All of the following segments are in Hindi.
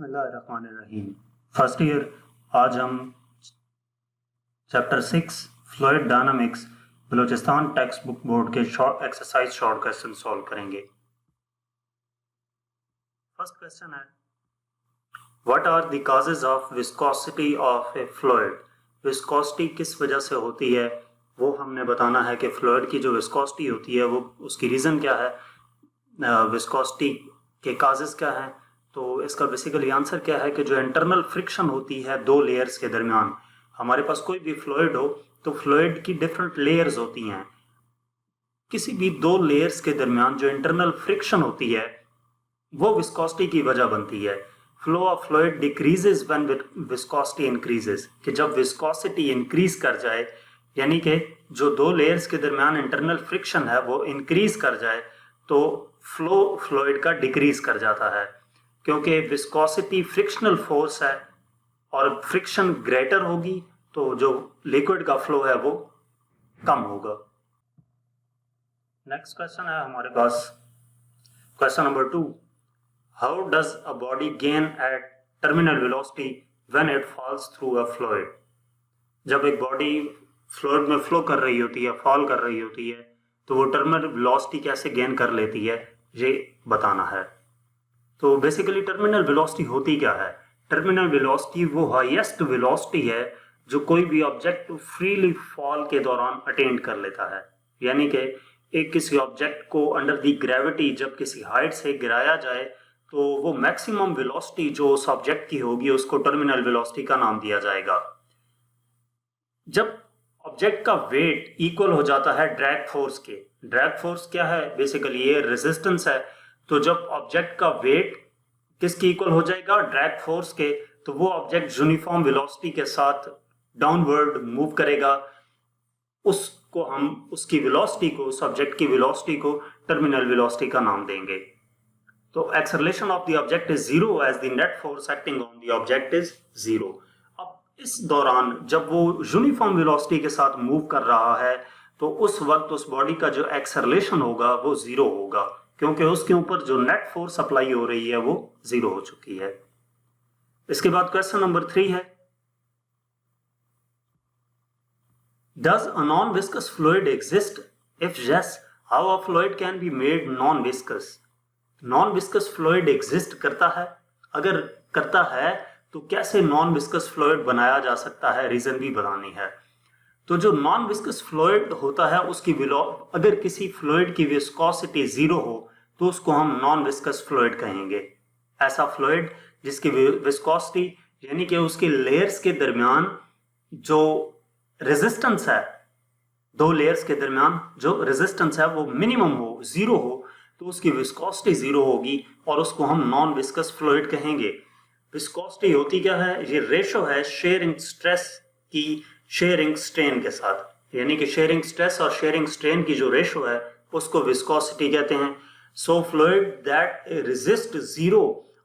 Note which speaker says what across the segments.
Speaker 1: बिस्मिल्लाहिर्रहमानिर्रहीम। फर्स्ट ईयर आज हम chapter 6 fluid dynamics Balochistan text book board के शॉर्ट क्वेश्चन सॉल्व करेंगे। फर्स्ट क्वेश्चन है, what are the causes of viscosity of a fluid. Viscosity किस वजह से होती है वो हमने बताना है कि फ्लूइड की जो विस्कोसिटी होती है वो उसकी रीज़न क्या है, विस्कोसिटी के काजेज क्या हैं। तो इसका बेसिकली आंसर क्या है कि जो इंटरनल फ्रिक्शन होती है दो लेयर्स के दरमियान, हमारे पास कोई भी फ्लूइड हो तो फ्लूइड की डिफरेंट लेयर्स होती हैं। किसी भी दो लेयर्स के दरमियान जो इंटरनल फ्रिक्शन होती है वो विस्कोसिटी की वजह बनती है। Flow of fluid decreases when viscosity increases, कि जब विस्कोसिटी इंक्रीज कर जाए यानी कि जो दो लेयर्स के दरमियान इंटरनल फ्रिक्शन है वो इंक्रीज कर जाए तो फ्लो फ्लूइड का डिक्रीज कर जाता है, क्योंकि विस्कोसिटी फ्रिक्शनल फोर्स है और फ्रिक्शन ग्रेटर होगी तो जो लिक्विड का फ्लो है वो कम होगा। नेक्स्ट क्वेश्चन है हमारे पास, question number 2, how does a body gain at terminal velocity when it falls through a fluid. जब एक बॉडी फ्लूइड में फ्लो कर रही होती है, फॉल कर रही होती है, तो वो टर्मिनल वेलोसिटी कैसे गेन कर लेती है ये बताना है। तो बेसिकली टर्मिनल वेलोसिटी होती क्या है। टर्मिनल वेलोसिटी वो हाईएस्ट वेलोसिटी है जो कोई भी ऑब्जेक्ट फ्रीली फॉल के दौरान अटेन कर लेता है, यानी कि एक किसी ऑब्जेक्ट को अंडर दी ग्रेविटी जब किसी हाइट से गिराया जाए तो वो मैक्सिमम वेलोसिटी जो उस ऑब्जेक्ट की होगी उसको टर्मिनल वेलोसिटी का नाम दिया जाएगा। जब ऑब्जेक्ट का वेट इक्वल हो जाता है ड्रैग फोर्स के, ड्रैग फोर्स क्या है, बेसिकली ये रेजिस्टेंस है। तो जब ऑब्जेक्ट का वेट किसकी इक्वल हो जाएगा, ड्रैग फोर्स के, तो वो ऑब्जेक्ट यूनिफॉर्म वेलोसिटी के साथ डाउनवर्ड मूव करेगा। उसको हम उसकी वेलोसिटी को, उस ऑब्जेक्ट की वेलोसिटी को टर्मिनल वेलोसिटी का नाम देंगे। तो acceleration of the object is zero as the net force acting on the object is zero. अब इस दौरान जब वो यूनिफॉर्म वेलोसिटी के साथ मूव कर रहा है तो उस वक्त उस बॉडी का जो एक्सेलरेशन होगा वो जीरो होगा, क्योंकि उसके ऊपर जो नेट फोर्स अप्लाई हो रही है वो जीरो हो चुकी है। इसके बाद क्वेश्चन नंबर 3 है, does a non viscous fluid exist, if yes how a fluid can be made non viscous. Non viscous fluid exist करता है, अगर करता है तो कैसे नॉन विस्कस फ्लूइड बनाया जा सकता है, रीजन भी बतानी है। तो जो नॉन विस्कस फ्लूइड होता है उसकी अगर किसी फ्लूइड की विस्कोसिटी जीरो हो तो उसको हम नॉन विस्कस फ्लूइड कहेंगे। ऐसा फ्लूइड जिसकी विस्कोसिटी यानी कि उसके लेयर्स के दरमियान जो रेजिस्टेंस है, दो लेयर्स के दरमियान जो रेजिस्टेंस है वो मिनिमम हो, जीरो हो, तो उसकी विस्कोसिटी जीरो होगी और उसको हम नॉन विस्कस फ्लूइड कहेंगे। विस्कोसिटी होती क्या है, ये रेशो है शेयरिंग स्ट्रेस की शेयरिंग स्ट्रेन के साथ, यानी कि शेयरिंग स्ट्रेस और शेयरिंग स्ट्रेन की जो रेशो है उसको विस्कोसिटी कहते हैं। So fluid that resist zero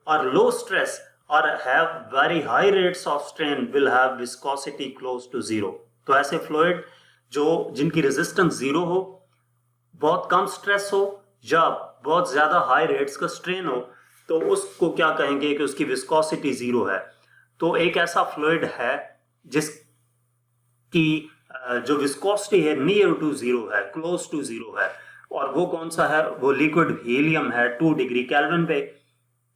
Speaker 1: और लो स्ट्रेस और have very high rates of strain will have viscosity close to zero. तो ऐसे फ्लूइड जो जिनकी रेजिस्टेंस जीरो हो, बहुत कम स्ट्रेस हो या बहुत ज्यादा हाई रेट्स का स्ट्रेन हो, तो उसको क्या कहेंगे कि उसकी विस्कोसिटी जीरो है। तो एक ऐसा फ्लूइड है जिसकी जो विस्कोसिटी है नियर टू जीरो है, क्लोज टू जीरो है, और वो कौन सा है, वो लिक्विड हीलियम है 2 डिग्री केल्विन पे।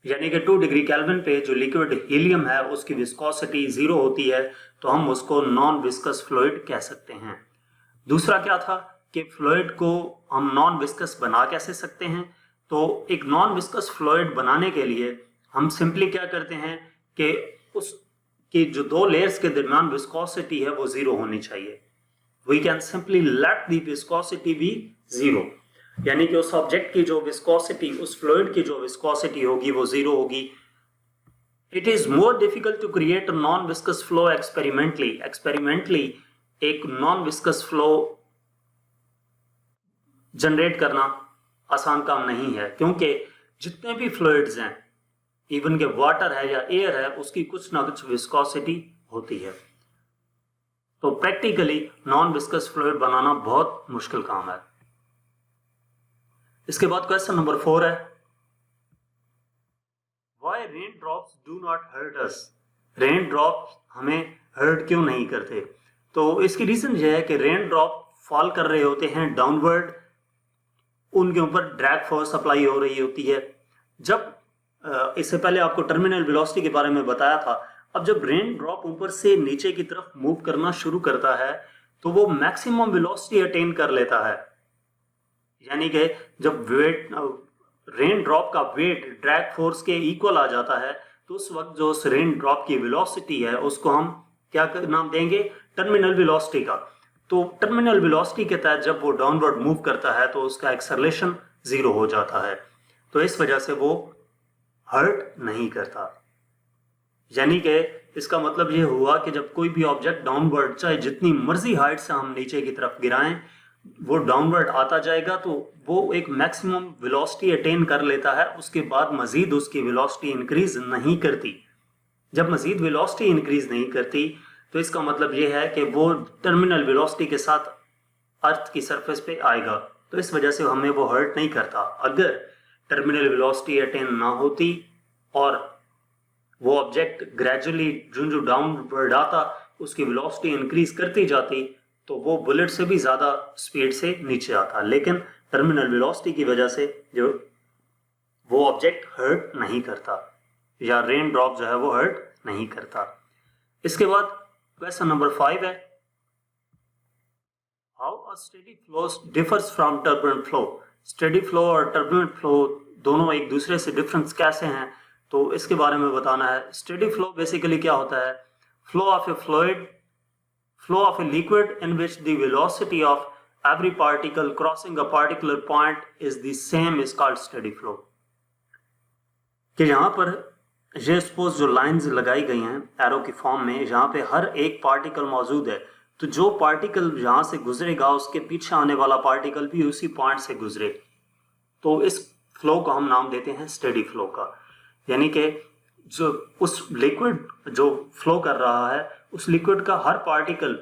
Speaker 1: यानी कि 2 डिग्री केल्विन पे जो लिक्विड हीलियम है उसकी विस्कोसिटी जीरो होती है, तो हम उसको नॉन विस्कस फ्लूइड कह सकते हैं। दूसरा क्या था कि फ्लूइड को हम नॉन विस्कस बना कैसे सकते हैं। तो एक नॉन विस्कस फ्लूइड बनाने के लिए हम सिंपली क्या करते हैं कि उसकी जो दो लेयर्स के दरमियान विस्कोसिटी है वो जीरो होनी चाहिए। We can simply let the viscosity be zero, यानी कि उस ऑब्जेक्ट की जो विस्कोसिटी, उस फ्लूइड की जो विस्कोसिटी होगी वो जीरो होगी। It is more difficult to create non viscous flow experimentally एक नॉन विस्कस फ्लो जनरेट करना आसान काम नहीं है, क्योंकि जितने भी फ्लूइड्स हैं, इवन के वाटर है या एयर है, उसकी कुछ ना कुछ विस्कोसिटी होती है। तो प्रैक्टिकली नॉन विस्कस फ्लूइड बनाना बहुत मुश्किल काम है। इसके बाद क्वेश्चन नंबर 4 है, why why rain drops do not hurt us, rain drops हमें हर्ट क्यों नहीं करते? तो इसकी रीजन ये है कि रेन ड्रॉप फॉल कर रहे होते हैं डाउनवर्ड, उनके ऊपर ड्रैग फोर्स अप्लाई हो रही होती है। जब इससे पहले आपको टर्मिनल वेलोसिटी के बारे में बताया था, अब जब रेन ड्रॉप ऊपर से नीचे की तरफ मूव करना शुरू करता है तो वो मैक्सिमम वेलोसिटी अटेन कर लेता है, यानी कि जब वेट रेन ड्रॉप का वेट ड्रैग फोर्स के इक्वल आ जाता है तो उस वक्त जो उस रेन ड्रॉप की वेलोसिटी है उसको हम क्या नाम देंगे? टर्मिनल वेलोसिटी का। तो टर्मिनल वेलोसिटी के तहत जब वो डाउनवर्ड मूव करता है तो उसका एक्सेलरेशन 0 हो जाता है, तो इस वजह से वो हर्ट नहीं करता। यानी कि इसका मतलब ये हुआ कि जब कोई भी ऑब्जेक्ट डाउनवर्ड चाहे जितनी मर्जी हाइट से हम नीचे की तरफ गिराएं, वो डाउनवर्ड आता जाएगा तो वो एक मैक्सिमम वेलोसिटी अटेन कर लेता है, उसके बाद मजीद उसकी वेलोसिटी इंक्रीज नहीं करती। जब मजीद वेलोसिटी इंक्रीज नहीं करती तो इसका मतलब ये है कि वो टर्मिनल वेलोसिटी के साथ अर्थ की सरफेस पे आएगा, तो इस वजह से हमें वो हर्ट नहीं करता। अगर टर्मिनल वेलोसिटी अटेन ना होती और वो ऑब्जेक्ट ग्रेजुअली जो डाउनवर्ड आता उसकी वेलोसिटी इंक्रीज करती जाती तो वो बुलेट से भी ज्यादा स्पीड से नीचे आता, लेकिन टर्मिनल वेलोसिटी की वजह से जो वो ऑब्जेक्ट हर्ट नहीं करता, या रेन ड्रॉप जो है वो हर्ट नहीं करता। इसके बाद क्वेश्चन नंबर 5 है, how a steady flow differs from turbulent flow. Steady flow और टर्बुलेंट फ्लो दोनों एक दूसरे से डिफरेंस कैसे हैं, तो इसके बारे में बताना है। स्टेडी फ्लो बेसिकली क्या होता है? Flow of a fluid, flow of a liquid in which the velocity of every particle crossing a particular point is the same is called steady flow। कि यहाँ पर ये सपोज जो लाइंस लगाई गई हैं एरो की फॉर्म में, यहाँ पे हर एक पार्टिकल मौजूद है, तो जो पार्टिकल यहाँ से गुजरेगा उसके पीछे आने वाला पार्टिकल भी उसी पॉइंट से गुजरे, तो इस फ्लो को हम नाम देते हैं स्टेडी फ्लो का। यानी कि जो उस लिक्विड जो फ्लो कर रहा है उस लिक्विड का हर पार्टिकल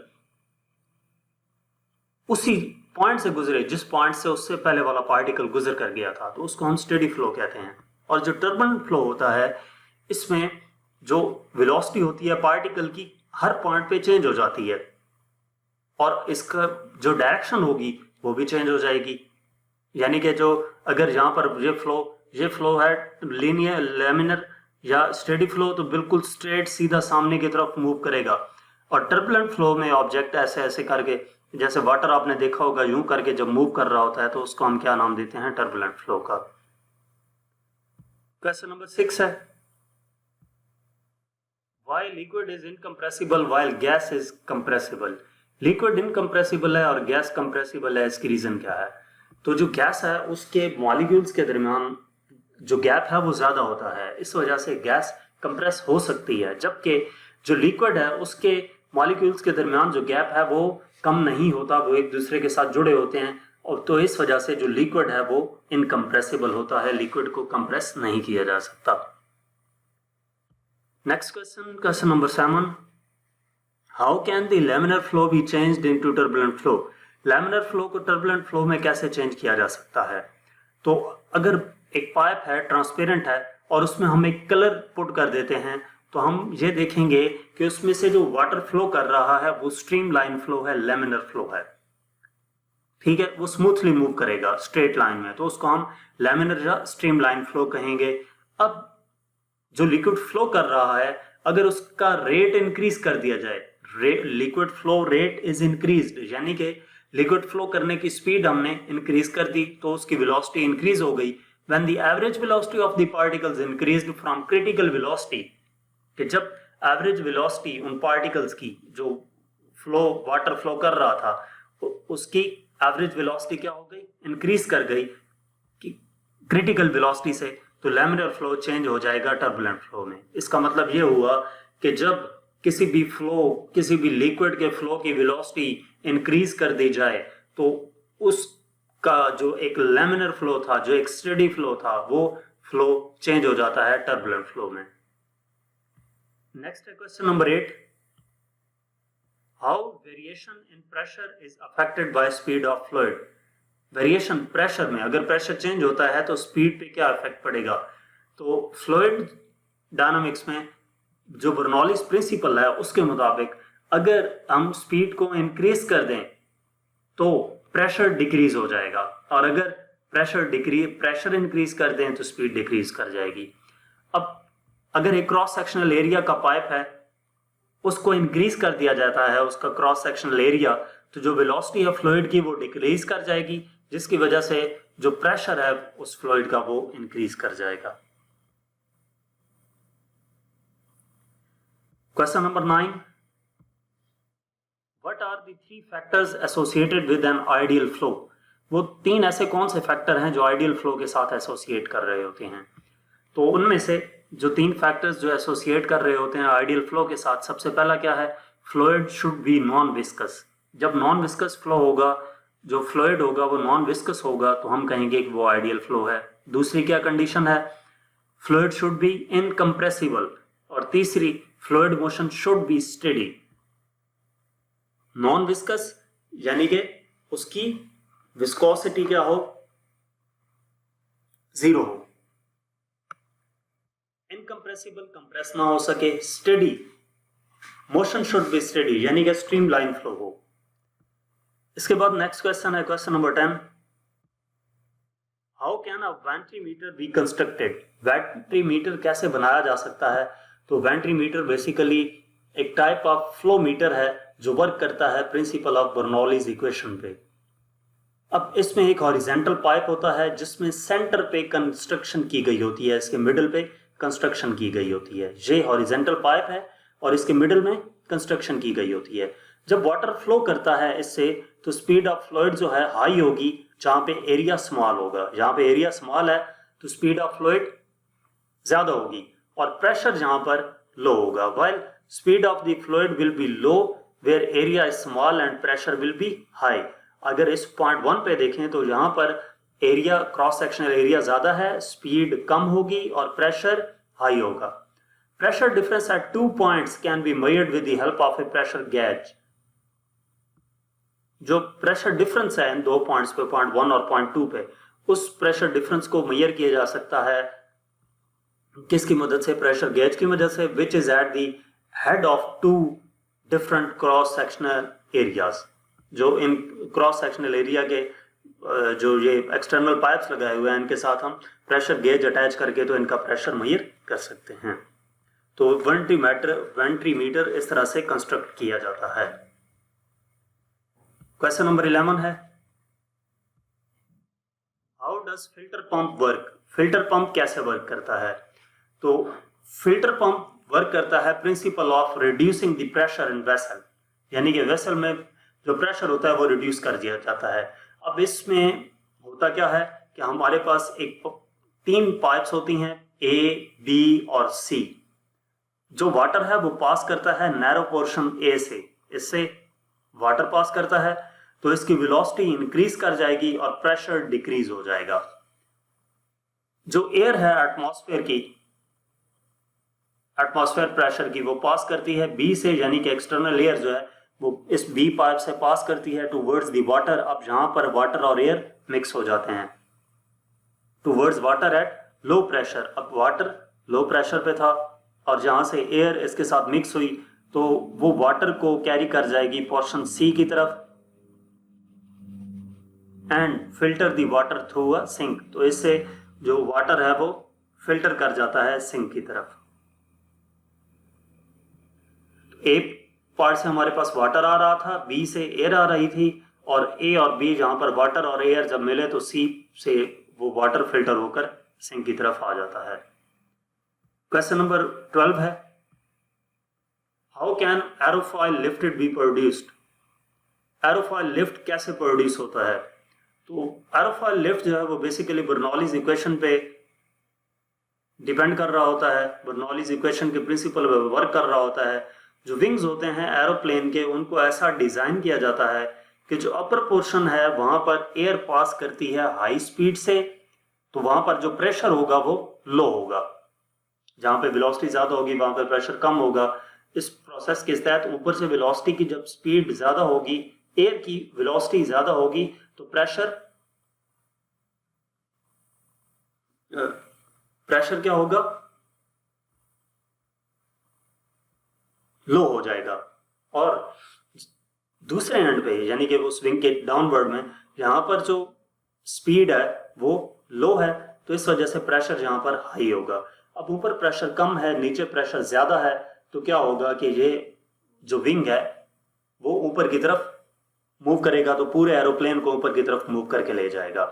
Speaker 1: उसी पॉइंट से गुजरे जिस पॉइंट से उससे पहले वाला पार्टिकल गुजर कर गया था, तो उसको हम स्टेडी फ्लो कहते हैं। और जो टर्बुलेंट फ्लो होता है इसमें जो वेलोसिटी होती है पार्टिकल की हर पॉइंट पे चेंज हो जाती है और इसका जो डायरेक्शन होगी वो भी चेंज हो जाएगी। यानी कि जो अगर यहाँ पर ये फ्लो है लीनियर लेमिनर या स्टेडी फ्लो तो बिल्कुल स्ट्रेट सीधा सामने की तरफ मूव करेगा, और टर्बुलेंट फ्लो में ऑब्जेक्ट ऐसे ऐसे करके, जैसे वाटर आपने देखा होगा यूं करके जब मूव कर रहा होता है तो उसको हम क्या नाम देते हैं? टर्बुलेंट फ्लो का। क्वेश्चन नंबर 6 है, why liquid is incompressible while gas is compressible. Liquid incompressible है और गैस कंप्रेसिबल है, इसकी रीजन क्या है? तो जो गैस है उसके मॉलिक्यूल्स के दरमियान जो गैप है वो ज्यादा होता है, इस वजह से गैस कंप्रेस हो सकती है, जबकि जो लिक्विड है उसके मॉलिक्यूल्स के दरमियान जो गैप है वो कम नहीं होता, वो एक दूसरे के साथ जुड़े होते हैं, और तो इस वजह से जो लिक्विड है वो इनकम्प्रेसिबल होता है, लिक्विड को कंप्रेस नहीं किया जा सकता। Next question, question number 7, how can the laminar flow be changed into turbulent flow. Laminar flow को टर्बुलेंट फ्लो में कैसे चेंज किया जा सकता है? तो अगर एक पाइप है ट्रांसपेरेंट है और उसमें हम एक कलर पुट कर देते हैं तो हम ये देखेंगे कि उसमें से जो वाटर फ्लो कर रहा है वो स्ट्रीम लाइन फ्लो है, लेमिनर फ्लो है। ठीक है, वो स्मूथली मूव करेगा स्ट्रेट लाइन में, तो उसको हम लेमिनर या स्ट्रीम लाइन फ्लो कहेंगे। अब जो लिक्विड फ्लो कर रहा है अगर उसका रेट इंक्रीज कर दिया जाए, liquid flow rate is increased, यानी कि लिक्विड फ्लो करने की स्पीड हमने इंक्रीज कर दी तो उसकी वेलोसिटी इंक्रीज हो गई। When the average velocity of the particles increased from critical velocity, कि जब एवरेज वेलोसिटी उन पार्टिकल्स की जो वाटर फ्लो कर रहा था उसकी एवरेज वेलोसिटी क्या हो गई? इंक्रीज कर गई कि क्रिटिकल वेलोसिटी से, तो लैमिनर फ्लो चेंज हो जाएगा टर्बुलेंट फ्लो में। इसका मतलब ये हुआ कि जब किसी भी लिक्विड के फ्लो की वेलोसिटी इंक्रीज कर दी जाए तो उसका जो एक लैमिनर फ्लो था, जो एक स्टेडी फ्लो था, वो फ्लो चेंज हो जाता है टर्बुलेंट फ्लो में। नेक्स्ट है question number 8, how variation in pressure is affected by speed of fluid. Variation pressure में, अगर प्रेशर चेंज होता है तो स्पीड पे क्या इफेक्ट पड़ेगा? तो फ्लूइड डायनामिक्स में जो बर्नौलीज प्रिंसिपल है उसके मुताबिक अगर हम स्पीड को इंक्रीज कर दें तो प्रेशर डिक्रीज हो जाएगा, और अगर प्रेशर इंक्रीज कर दें तो स्पीड डिक्रीज कर जाएगी। अब अगर एक क्रॉस सेक्शनल एरिया का पाइप है उसको इंक्रीज कर दिया जाता है, उसका क्रॉस सेक्शनल एरिया, तो जो वेलोसिटी है फ्लूइड की वो डिक्रीज कर जाएगी, जिसकी वजह से जो प्रेशर है उस फ्लूइड का वो इंक्रीज कर जाएगा। Question number 9, what are the 3 factors associated with an ideal flow? वो 3 ऐसे कौन से फैक्टर हैं जो आइडियल फ्लो के साथ एसोसिएट कर रहे होते हैं? तो उनमें से जो 3 फैक्टर्स जो एसोसिएट कर रहे होते हैं आइडियल फ्लो के साथ, सबसे पहला क्या है? Fluid should be non viscous. जब नॉन विस्कस फ्लो होगा, जो फ्लूइड होगा वो नॉन विस्कस होगा, तो हम कहेंगे कि वो आइडियल फ्लो है। दूसरी क्या कंडीशन है? Fluid should be incompressible. और तीसरी, fluid motion should be steady. Non viscous यानी कि उसकी विस्कोसिटी क्या हो? 0 हो। इनकम्प्रेसिबल, कंप्रेस ना हो सके। Steady, motion should be steady यानी कि स्ट्रीमलाइन फ्लो हो। इसके बाद नेक्स्ट क्वेश्चन है question number 10, how can a venturimeter be constructed? Venturimeter कैसे बनाया जा सकता है? तो वेंट्रीमीटर बेसिकली एक टाइप ऑफ फ्लो मीटर है जो वर्क करता है प्रिंसिपल ऑफ बर्नौलीज इक्वेशन पे। अब इसमें एक हॉरिजेंटल पाइप होता है जिसमें सेंटर पे कंस्ट्रक्शन की गई होती है, इसके मिडिल पे कंस्ट्रक्शन की गई होती है। ये हॉरिजेंटल पाइप है और इसके मिडिल में कंस्ट्रक्शन की गई होती है। जब वाटर फ्लो करता है इससे तो स्पीड ऑफ फ्लूइड जो है हाई होगी जहां पे एरिया स्मॉल होगा। जहां पे एरिया स्मॉल है तो स्पीड ऑफ फ्लूइड ज्यादा होगी और प्रेशर जहां पर लो होगा। While speed of the fluid will be low where area is small and pressure will be high. अगर इस पॉइंट 1 पे देखें तो यहाँ पर एरिया, क्रॉस सेक्शनल एरिया ज्यादा है, स्पीड कम होगी और प्रेशर हाई होगा। Pressure difference at 2 points can be measured with the help of A pressure gauge. जो प्रेशर डिफरेंस है इन 2 पॉइंट्स पे, पॉइंट 1 और पॉइंट 2 पे, उस प्रेशर डिफरेंस को मेजर किया जा सकता है किसकी मदद से? प्रेशर गेज की मदद से, which is at the head of 2 different cross sectional areas. जो इन क्रॉस सेक्शनल एरिया के जो ये एक्सटर्नल पाइप्स लगाए हुए हैं इनके साथ हम प्रेशर गेज अटैच करके तो इनका प्रेशर मेजर कर सकते हैं। तो वेंट्रीमीटर इस तरह से कंस्ट्रक्ट किया जाता है। क्वेश्चन नंबर 11 है, how does filter pump work? Filter pump कैसे वर्क करता है? तो फिल्टर पंप वर्क करता है principle of reducing the pressure in vessel, यानी कि वेसल में जो प्रेशर होता है वो रिड्यूस कर दिया जाता है। अब इसमें होता क्या है कि हमारे पास 3 पाइप्स होती हैं, ए, बी और सी। जो वाटर है वो पास करता है नैरो पोर्शन ए से, इससे वाटर पास करता है तो इसकी वेलोसिटी इंक्रीज कर जाएगी और प्रेशर डिक्रीज हो जाएगा। जो एयर है एटमॉस्फेयर प्रेशर की वो पास करती है बी से, यानी कि एक्सटर्नल एयर जो है वो इस बी पाइप से पास करती है टूवर्ड्स द वाटर। अब जहां पर वाटर और एयर मिक्स हो जाते हैं, towards water at low pressure. अब वाटर लो प्रेशर पे था और जहां से एयर इसके साथ मिक्स हुई तो वो वाटर को कैरी कर जाएगी पोर्शन सी की तरफ and filter the water through a sink. तो इससे जो वाटर है वो फिल्टर कर जाता है सिंक की तरफ। ए पार्ट से हमारे पास वाटर आ रहा था, बी से एयर आ रही थी और ए और बी जहां पर वाटर और एयर जब मिले तो सी से वो वाटर फिल्टर होकर सिंक की तरफ आ जाता है। क्वेश्चन नंबर 12 है, how can aerofoil lifted be produced? Aerofoil lift कैसे प्रोड्यूस होता है? तो एरोफॉइल लिफ्ट जो है वो बेसिकली बर्नौलीज इक्वेशन पे डिपेंड कर रहा होता है, बर्नौलीज इक्वेशन के प्रिंसिपल पे वर्क कर रहा होता है। जो विंग्स होते हैं एरोप्लेन के उनको ऐसा डिजाइन किया जाता है कि जो अपर पोर्शन है वहां पर एयर पास करती है हाई स्पीड से, तो वहां पर जो प्रेशर होगा वो लो होगा। जहां पे वेलोसिटी ज्यादा होगी वहां पे प्रेशर कम होगा। इस प्रोसेस के तहत ऊपर से वेलोसिटी की जब स्पीड ज्यादा होगी, एयर की वेलोसिटी ज्यादा होगी तो प्रेशर क्या होगा? लो हो जाएगा, और दूसरे एंड पे यानी कि उस विंग के डाउनवर्ड में यहाँ पर जो स्पीड है वो लो है, तो इस वजह से प्रेशर यहाँ पर हाई होगा। अब ऊपर प्रेशर कम है, नीचे प्रेशर ज्यादा है, तो क्या होगा कि ये जो विंग है वो ऊपर की तरफ मूव करेगा, तो पूरे एरोप्लेन को ऊपर की तरफ मूव करके ले जाएगा।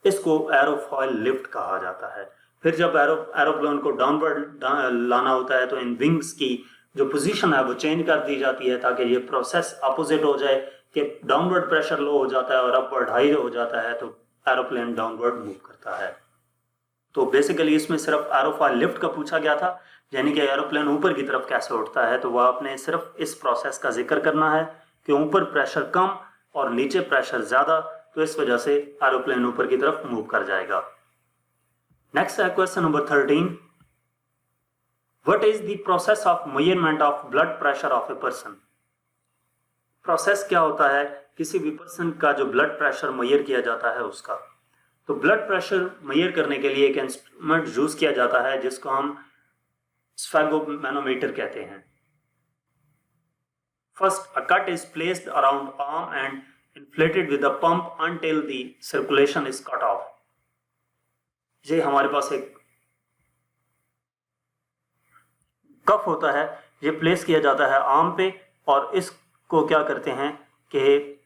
Speaker 1: इसको एरोफॉइल लिफ्ट कहा जाता है। फिर जब एरोप्लेन को डाउनवर्ड लाना होता है तो इन विंग्स की जो पोजीशन है वो चेंज कर दी जाती है, ताकि ये प्रोसेस अपोजिट हो जाए कि डाउनवर्ड प्रेशर लो हो जाता है और अपवर्ड हाई हो जाता है, तो एरोप्लेन डाउनवर्ड मूव करता है। तो बेसिकली इसमें सिर्फ एरोफॉइल लिफ्ट का पूछा गया था, यानी कि एरोप्लेन ऊपर की तरफ कैसे उठता है, तो वह आपने सिर्फ इस प्रोसेस का जिक्र करना है कि ऊपर प्रेशर कम और नीचे प्रेशर ज्यादा, तो इस वजह से एरोप्लेन ऊपर की तरफ मूव कर जाएगा। नेक्स्ट है question number 13, what is the process of measurement of blood pressure of a person. Process क्या होता है किसी भी पर्सन का जो ब्लड प्रेशर मेजर किया जाता है उसका। तो ब्लड प्रेशर मेजर करने के लिए एक इंस्ट्रूमेंट यूज किया जाता है जिसको हम स्फेगोमैनोमीटर कहते हैं। First, a cut is placed around arm and inflated with a pump until the circulation is cut off. ये हमारे पास एक कफ होता है, ये प्लेस किया जाता है आर्म पे, और इसको क्या करते हैं कि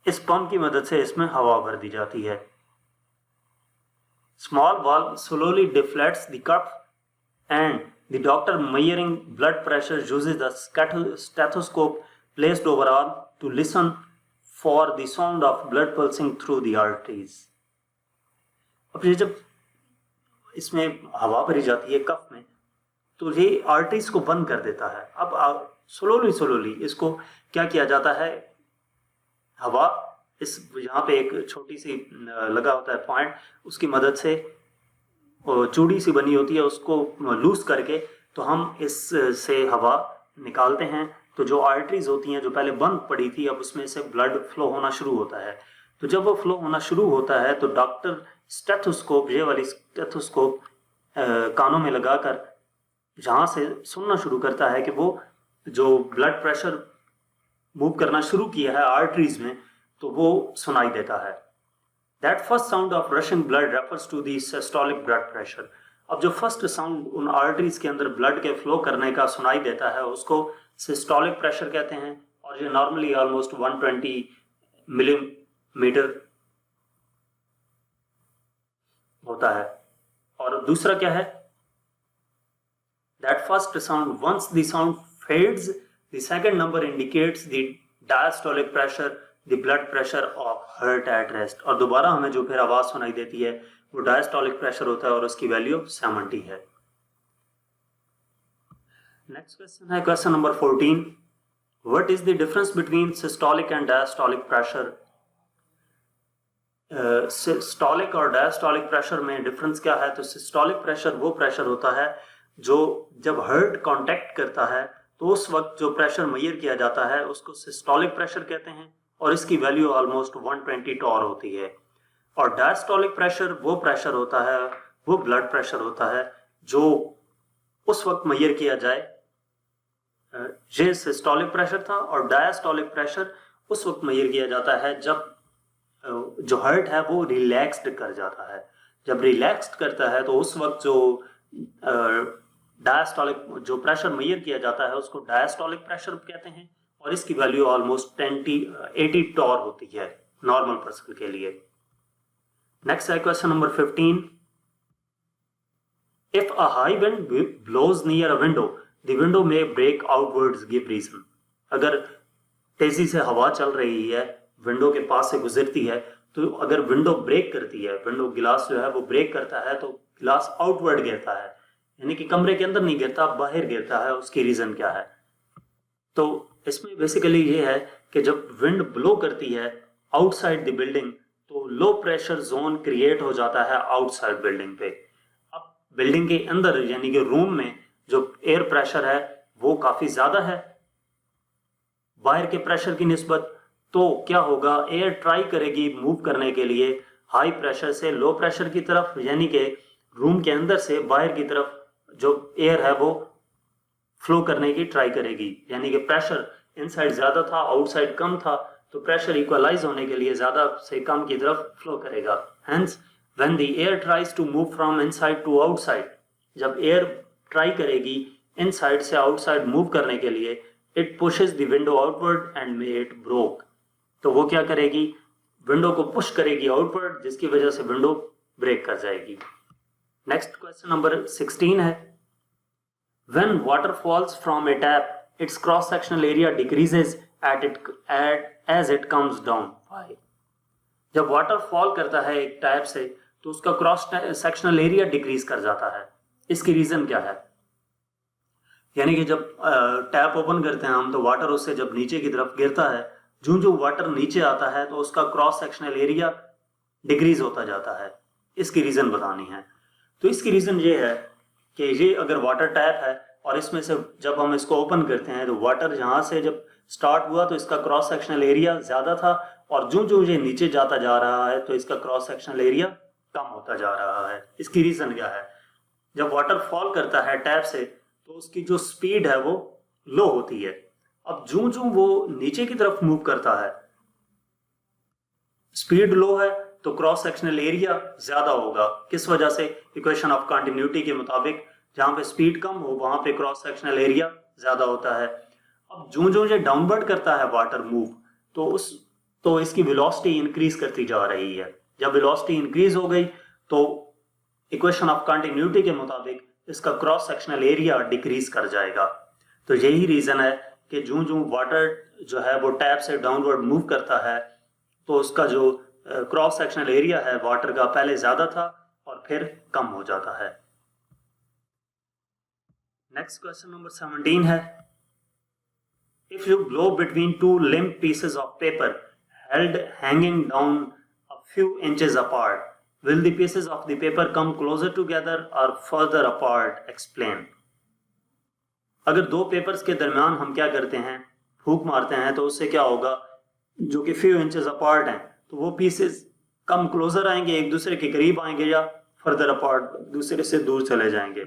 Speaker 1: इस पंप की मदद से इसमें हवा भर दी जाती है। Small valve slowly deflates the cuff and the doctor measuring blood pressure uses the stethoscope placed over arm to listen for the sound of blood pulsing through the arteries. अब ये जब इसमें हवा भरी जाती है कफ में, तो ये आर्टरीज को बंद कर देता है। अब स्लोली इसको क्या किया जाता है, हवा इस यहाँ पे एक छोटी सी लगा होता है पॉइंट, उसकी मदद से चूड़ी सी बनी होती है, उसको लूज करके तो हम इससे हवा निकालते हैं। तो जो आर्टरीज होती हैं जो पहले बंद पड़ी थी, अब उसमें से ब्लड फ्लो होना शुरू होता है। तो जब वो फ्लो होना शुरू होता है तो डॉक्टर स्टेथोस्कोप, ये वाली स्टेथोस्कोप कानों में लगाकर जहाँ से सुनना शुरू करता है कि वो जो ब्लड प्रेशर मूव करना शुरू किया है आर्टरीज में, तो वो सुनाई देता है। That first sound of rushing blood refers to the systolic blood pressure. अब जो फर्स्ट साउंड उन आर्टरीज के अंदर ब्लड के फ्लो करने का सुनाई देता है उसको सिस्टोलिक प्रेशर कहते हैं, और ये नॉर्मली ऑलमोस्ट 120 मिलीमीटर होता है। और दूसरा क्या है, that first sound, once the sound fades, the second number indicates the diastolic pressure, the blood pressure of heart at rest. और दोबारा हमें जो फिर आवाज सुनाई देती है वो डायस्टोलिक प्रेशर होता है और उसकी वैल्यू 70 है। नेक्स्ट क्वेश्चन है question number 14, what is the difference between systolic and diastolic pressure. Systolic और डायस्टोलिक प्रेशर में डिफरेंस क्या है। तो सिस्टोलिक प्रेशर वो प्रेशर होता है जो जब हार्ट कांटेक्ट करता है तो उस वक्त जो प्रेशर मेजर किया जाता है उसको सिस्टोलिक प्रेशर कहते हैं, और इसकी वैल्यू ऑलमोस्ट 120 टॉर होती है। और डायस्टोलिक प्रेशर वो प्रेशर होता है, वो ब्लड प्रेशर होता है जो उस वक्त मेजर किया जाए, ये सिस्टोलिक प्रेशर था, और डायस्टोलिक प्रेशर उस वक्त मेजर किया जाता है जब जो हार्ट है वो रिलैक्स्ड कर जाता है। जब रिलैक्स्ड करता है तो उस वक्त जो डायस्टोलिक जो प्रेशर मेजर किया जाता है उसको डायस्टोलिक प्रेशर कहते हैं, और इसकी वैल्यू ऑलमोस्ट 80 टॉर होती है नॉर्मल पर्सन के लिए। नेक्स्ट है question number 15, if a high wind blows near a window the window may break outwards, give reason. अगर तेजी से हवा चल रही है, विंडो के पास से गुजरती है, तो अगर विंडो ब्रेक करती है, विंडो गिलास जो है वो ब्रेक करता है, तो गिलास आउटवर्ड गिरता है, यानी कि कमरे के अंदर नहीं गिरता, बाहर गिरता है। उसकी रीजन क्या है। तो इसमें बेसिकली ये है कि जब विंड ब्लो करती है आउटसाइड द बिल्डिंग तो लो प्रेशर जोन क्रिएट हो जाता है आउटसाइड बिल्डिंग पे। अब बिल्डिंग के अंदर यानी कि रूम में जो एयर प्रेशर है वो काफी ज्यादा है बाहर के प्रेशर की निस्बत, तो क्या होगा, एयर ट्राई करेगी मूव करने के लिए हाई प्रेशर से लो प्रेशर की तरफ, यानी कि रूम के अंदर से बाहर की तरफ जो एयर है वो फ्लो करने की ट्राई करेगी, यानी कि प्रेशर इनसाइड ज़्यादा था, आउटसाइड कम था, तो प्रेशर इक्वलाइज होने के लिए ज़्यादा से कम की तरफ फ्लो करेगा। Hence when the air tries to move from inside to outside, जब एयर ट्राई करेगी इनसाइड से आउटसाइड मूव करने के लिए, it pushes the window outward and may it broke, तो वो क्या करेगी, विंडो को पुश करेगी आउटवर्ड, जिसकी वजह से विंडो ब्रेक कर जाएगी। नेक्स्ट क्वेश्चन नंबर 16 है, when water falls from a tap its cross sectional area decreases as it comes down. Why? जब वाटर फॉल करता है एक टैप से तो उसका क्रॉस सेक्शनल एरिया डिक्रीज कर जाता है, इसकी रीजन क्या है? यानी कि जब टैप ओपन करते हैं हम तो वाटर उससे जब नीचे की तरफ गिरता है, जो वाटर नीचे आता है तो उसका क्रॉस सेक्शनल एरिया डिक्रीज होता जाता है। इसकी रीजन बतानी है। तो इसकी रीजन ये है कि ये अगर वाटर टैप है और इसमें से जब हम इसको ओपन करते हैं तो वाटर यहाँ से जब स्टार्ट हुआ तो इसका क्रॉस सेक्शनल एरिया ज़्यादा था, और जो ये नीचे जाता जा रहा है तो इसका क्रॉस सेक्शनल एरिया कम होता जा रहा है। इसकी रीज़न क्या है? जब वाटर फॉल करता है टैप से तो उसकी जो स्पीड है वो लो होती है। अब जो वो नीचे की तरफ मूव करता है, स्पीड लो है तो क्रॉस सेक्शनल एरिया ज़्यादा होगा। किस वजह से? इक्वेशन ऑफ कंटिन्यूटी के मुताबिक जहाँ पे स्पीड कम हो वहाँ पे क्रॉस सेक्शनल एरिया ज़्यादा होता है। अब जो ये डाउनवर्ड करता है वाटर मूव तो इसकी वेलोसिटी इंक्रीज करती जा रही है। जब वेलोसिटी इंक्रीज हो गई तो इक्वेशन ऑफ कंटिन्यूटी के मुताबिक इसका क्रॉस सेक्शनल एरिया डिक्रीज कर जाएगा। तो यही रीज़न है कि जो वाटर जो है वो टैप से डाउनवर्ड मूव करता है तो उसका जो क्रॉस सेक्शनल एरिया है वाटर का पहले ज़्यादा था और फिर कम हो जाता है। नेक्स्ट क्वेश्चन नंबर 17 है, if you blow between two limp pieces of paper held hanging down a few inches apart, will the pieces of the paper come closer together or further apart? Explain. अगर दो पेपर्स के दरमियान हम क्या करते हैं, फूंक मारते हैं, तो उससे क्या होगा, जो कि few inches apart हैं तो वो पीसेस कम क्लोजर आएंगे, एक दूसरे के करीब आएंगे, या फर्दर अपार्ट दूसरे से दूर चले जाएंगे।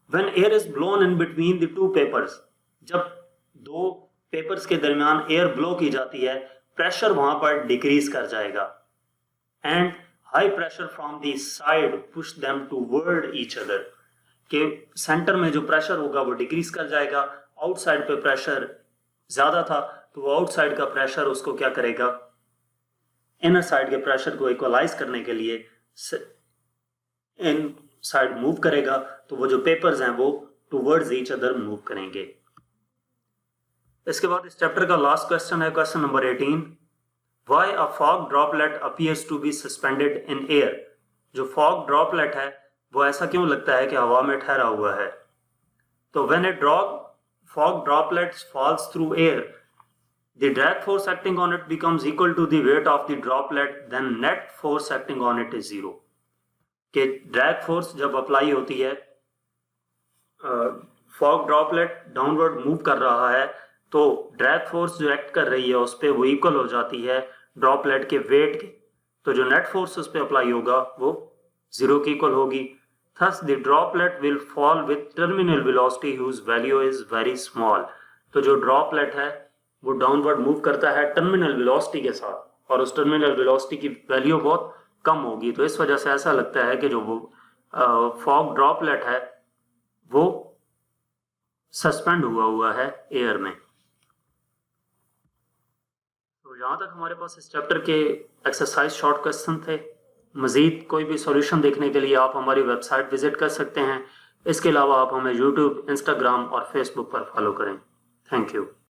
Speaker 1: When air is blown in between the two papers, जब दो पेपर्स के दरमियान एयर ब्लो की जाती है, प्रेशर वहां पर डिक्रीज कर जाएगा, and high pressure from the side push them toward each other, के सेंटर में जो प्रेशर होगा वो डिक्रीज कर जाएगा। आउटसाइड पे प्रेशर ज्यादा था तो वो आउटसाइड का प्रेशर उसको क्या करेगा, इनर साइड के प्रेशर को इक्वलाइज करने के लिए इन साइड मूव करेगा, तो वो जो पेपर्स हैं वो टूवर्ड्स ईच अदर मूव करेंगे। इसके बाद इस चैप्टर का लास्ट क्वेश्चन है, question number 18, why a fog droplet appears to be suspended in air. जो फॉग ड्रॉपलेट है वो ऐसा क्यों लगता है कि हवा में ठहरा हुआ है? तो when a fog droplets falls through air, the drag force acting on it becomes equal to the weight of the droplet, then net force acting on it is zero. कि ड्रैग फोर्स जब अप्लाई होती है, फॉग ड्रॉपलेट डाउनवर्ड मूव कर रहा है तो ड्रैग फोर्स जो एक्ट कर रही है उस पर वो इक्वल हो जाती है ड्रॉपलेट के वेट के, तो जो नेट फोर्स उस पर अप्लाई होगा वो जीरो की इक्वल होगी। Thus the droplet will fall with terminal velocity whose value is very small. तो जो ड्रॉपलेट है वो डाउनवर्ड मूव करता है टर्मिनल वेलोसिटी के साथ, और उस टर्मिनल वेलोसिटी की वैल्यू बहुत कम होगी, तो इस वजह से ऐसा लगता है कि जो वो फॉग ड्रॉपलेट है वो सस्पेंड हुआ है एयर में। तो यहाँ तक हमारे पास इस चैप्टर के एक्सरसाइज शॉर्ट क्वेश्चन थे। मज़ीद कोई भी सॉल्यूशन देखने के लिए आप हमारी वेबसाइट विजिट कर सकते हैं। इसके अलावा आप हमें यूट्यूब, इंस्टाग्राम और फेसबुक पर फॉलो करें। Thank you.